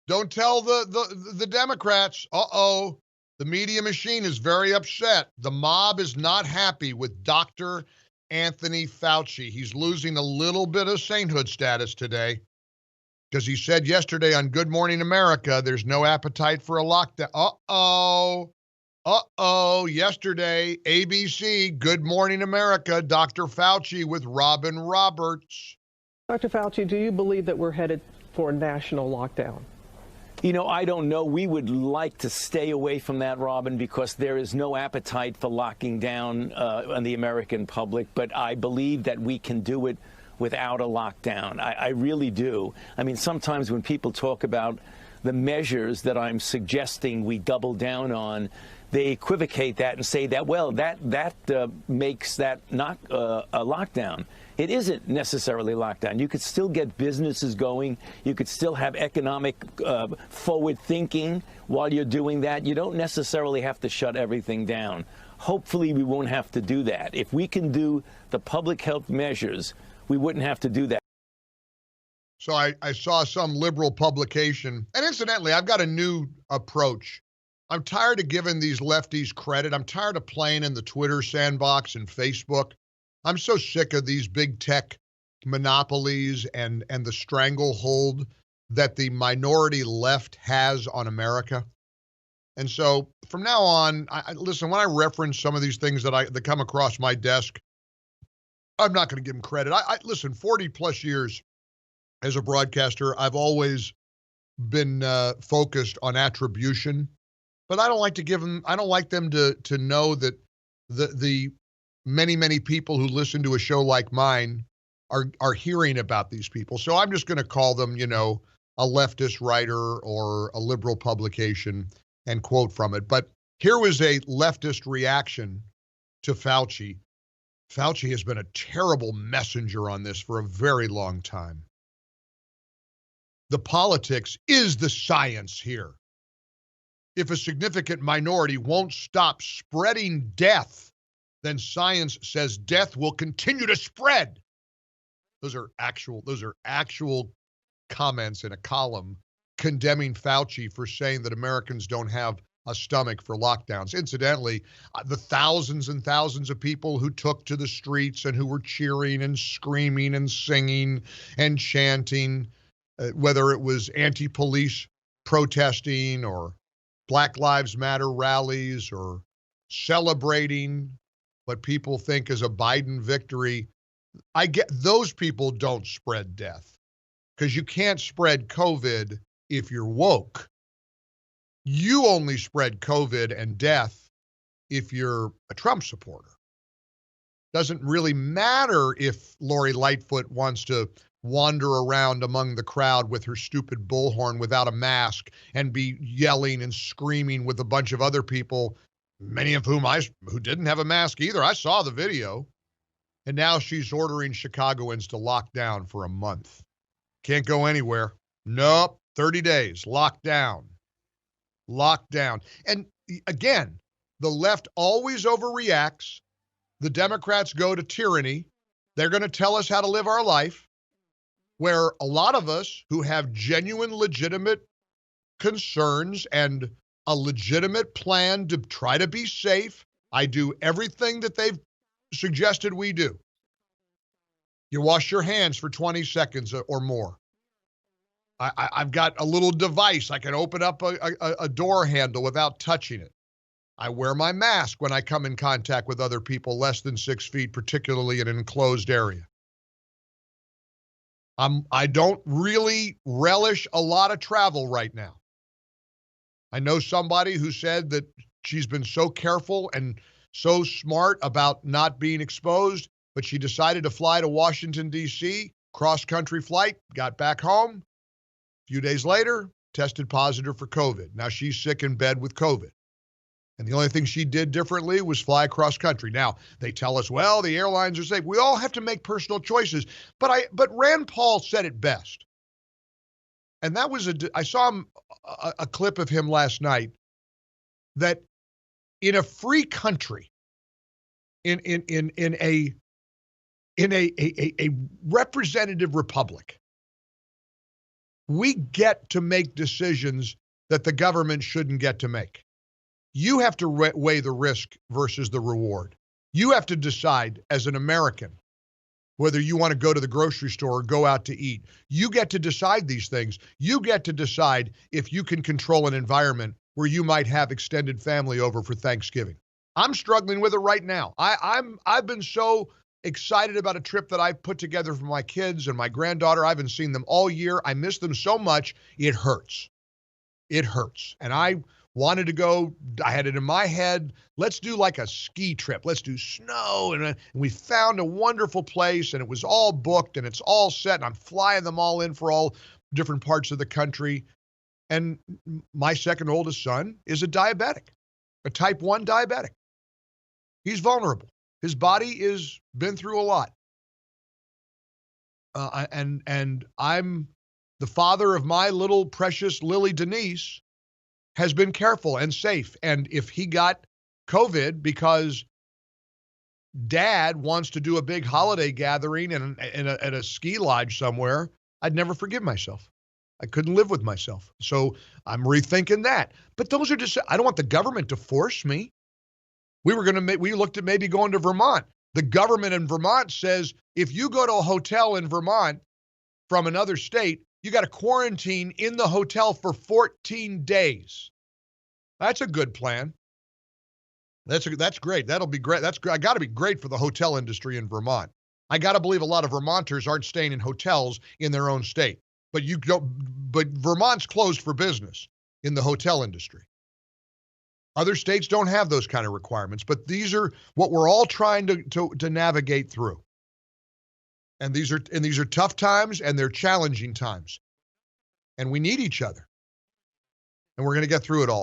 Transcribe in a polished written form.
Don't tell the Democrats. Uh-oh. The media machine is very upset. The mob is not happy with Dr. Anthony Fauci. He's losing a little bit of sainthood status today because he said yesterday on Good Morning America there's no appetite for a lockdown. Uh-oh. Uh-oh. Yesterday, ABC, Good Morning America, Dr. Fauci with Robin Roberts. Dr. Fauci, do you believe that we're headed for a national lockdown? You know, I don't know. We would like to stay away from that, Robin, because there is no appetite for locking down on the American public. But I believe that we can do it without a lockdown. I really do. I mean, sometimes when people talk about the measures that I'm suggesting we double down on, they equivocate that and say that, well, that makes that not a lockdown. It isn't necessarily lockdown. You could still get businesses going. You could still have economic forward thinking while you're doing that. You don't necessarily have to shut everything down. Hopefully, we won't have to do that. If we can do the public health measures, we wouldn't have to do that. So I saw some liberal publication, and incidentally, I've got a new approach. I'm tired of giving these lefties credit. I'm tired of playing in the Twitter sandbox and Facebook. I'm so sick of these big tech monopolies and the stranglehold that the minority left has on America. And so from now on, listen, when I reference some of these things that come across my desk, I'm not going to give them credit. Listen, 40 plus years as a broadcaster, I've always been focused on attribution, but I don't like to give them, I don't like them to know that the many people who listen to a show like mine are hearing about these people. So I'm just going to call them, a leftist writer or a liberal publication and quote from it. But here was a leftist reaction to Fauci. Fauci has been a terrible messenger on this for a very long time. The politics is the science here. If a significant minority won't stop spreading death, then science says death will continue to spread. Those are actual comments in a column condemning Fauci for saying that Americans don't have a stomach for lockdowns. Incidentally, the thousands and thousands of people who took to the streets and who were cheering and screaming and singing and chanting, whether it was anti-police protesting or Black Lives Matter rallies or celebrating what people think is a Biden victory, I get those people don't spread death because you can't spread COVID if you're woke. You only spread COVID and death if you're a Trump supporter. Doesn't really matter if Lori Lightfoot wants to wander around among the crowd with her stupid bullhorn without a mask and be yelling and screaming with a bunch of other people, many of whom who didn't have a mask either. I saw the video. And now she's ordering Chicagoans to lock down for a month. Can't go anywhere. Nope. 30 days. Locked down. Locked down. And again, the left always overreacts. The Democrats go to tyranny. They're going to tell us how to live our life, where a lot of us who have genuine, legitimate concerns and a legitimate plan to try to be safe. I do everything that they've suggested we do. You wash your hands for 20 seconds or more. I've got a little device. I can open up a door handle without touching it. I wear my mask when I come in contact with other people less than 6 feet, particularly in an enclosed area. I don't really relish a lot of travel right now. I know somebody who said that she's been so careful and so smart about not being exposed, but she decided to fly to Washington, D.C., cross-country flight, got back home. A few days later, tested positive for COVID. Now she's sick in bed with COVID. And the only thing she did differently was fly across country. Now, they tell us, well, the airlines are safe. We all have to make personal choices. But Rand Paul said it best. And that was I saw a clip of him last night that in a free country, in a representative republic, We get to make decisions that the government shouldn't get to make. You have to weigh the risk versus the reward. You have to decide as an American whether you want to go to the grocery store or go out to eat. You get to decide these things. You get to decide if you can control an environment where you might have extended family over for Thanksgiving. I'm struggling with it right now. I've been so excited about a trip that I put together for my kids and my granddaughter. I haven't seen them all year. I miss them so much. It hurts. It hurts. And I wanted to go. I had it in my head. Let's do like a ski trip. Let's do snow. And we found a wonderful place, and it was all booked, and it's all set, and I'm flying them all in for all different parts of the country. And my second oldest son is a diabetic, a type 1 diabetic. He's vulnerable. His body is been through a lot. And I'm the father of my little precious Lily Denise has been careful and safe. And if he got COVID because dad wants to do a big holiday gathering at a ski lodge somewhere, I'd never forgive myself. I couldn't live with myself. So I'm rethinking that. But those are just, I don't want the government to force me. We looked at maybe going to Vermont. The government in Vermont says if you go to a hotel in Vermont from another state, you got to quarantine in the hotel for 14 days. That's a good plan. That's great. That'll be great. That's got to be great for the hotel industry in Vermont. I got to believe a lot of Vermonters aren't staying in hotels in their own state. But Vermont's closed for business in the hotel industry. Other states don't have those kind of requirements, but these are what we're all trying to navigate through. And these are tough times, and they're challenging times. And we need each other. And we're going to get through it all.